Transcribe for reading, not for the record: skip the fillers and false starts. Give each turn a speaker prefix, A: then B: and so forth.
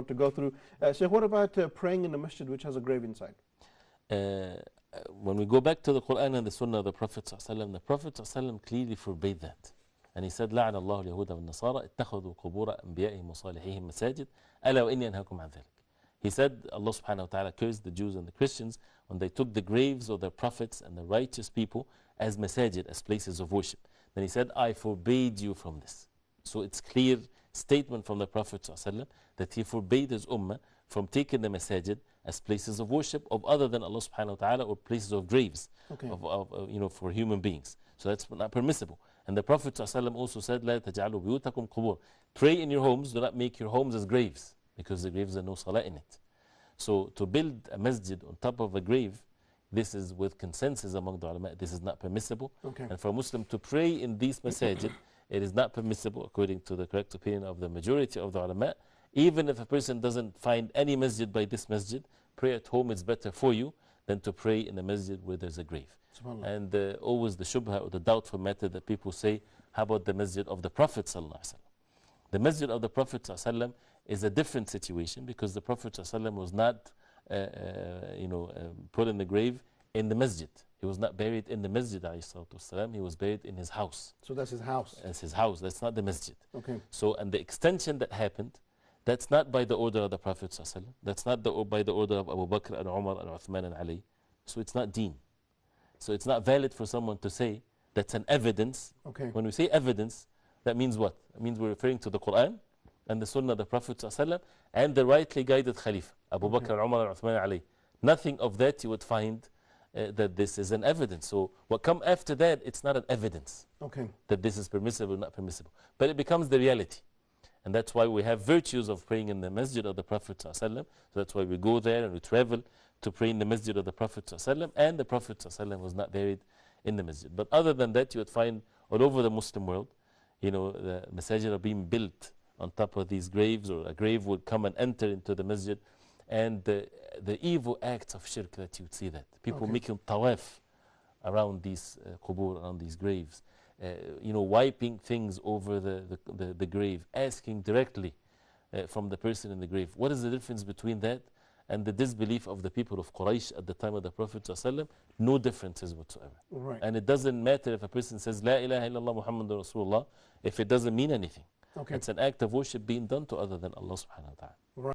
A: want to go through. Sheikh, what about praying in a masjid which has a grave inside?
B: When we go back to the Quran and the Sunnah of the Prophet ﷺ, the Prophet ﷺ clearly forbade that. And he said, لعن الله اليهود والنصارى اتخذوا قبور أنبيائهم وصالحيهم مساجد ألا وإني أنهاكم عن ذلك. He said, Allah subhanahu wa ta'ala cursed the Jews and the Christians when they took the graves of their prophets and the righteous people as masajid, as places of worship. Then he said, I forbade you from this. So it's clear statement from the Prophet ﷺ that he forbade his ummah from taking the masajid as places of worship of other than Allah subhanahu wa ta'ala, or places of graves for human beings. So that's not permissible. And the Prophet ﷺ also said, لا تجعلوا بيوتكم قبور. Pray in your homes, do not make your homes as graves, because the graves are no salah in it. So to build a masjid on top of a grave, this is with consensus among the ulama, this is not permissible. And for a Muslim to pray in these masajid, it is not permissible according to the correct opinion of the majority of the ulama. Even if a person doesn't find any masjid by this masjid, pray at home is better for you than to pray in a masjid where there's a grave. And always the shubha or the doubtful method that people say, how about the masjid of the Prophet ﷺ? The masjid of the Prophet ﷺ is a different situation, because the Prophet ﷺ was not put in the grave in the masjid. He was not buried in the masjid, ﷺ. He was buried in his house.
A: So that's his house?
B: That's his house. That's not the masjid.
A: So,
B: and the extension that happened, that's not by the order of the Prophet ﷺ. That's not by the order of Abu Bakr and Umar and Uthman and Ali. So it's not deen. So it's not valid for someone to say that's an evidence. When we say evidence, that means what? It means we're referring to the Quran and the Sunnah of the Prophet ﷺ and the rightly guided Khalifa, Abu Bakr and Umar and Uthman and Ali. Nothing of that you would find that this is an evidence. So what come after that, it's not an evidence that this is permissible or not permissible. But it becomes the reality. And that's why we have virtues of praying in the masjid of the Prophet ﷺ. So that's why we go there and we travel to pray in the masjid of the Prophet ﷺ. And the Prophet ﷺ was not buried in the masjid. But other than that, you would find all over the Muslim world, the masajid are being built on top of these graves, or a grave would come and enter into the masjid. And the evil acts of shirk that you would see that. People making tawaf around these qubur, around these graves. Wiping things over the grave, asking directly from the person in the grave. What is the difference between that and the disbelief of the people of Quraysh at the time of the Prophet ﷺ? No differences whatsoever. And it doesn't matter if a person says, La ilaha illallah Muhammadur Rasulullah, if it doesn't mean anything. It's an act of worship being done to other than Allah subhanahu wa ta'ala.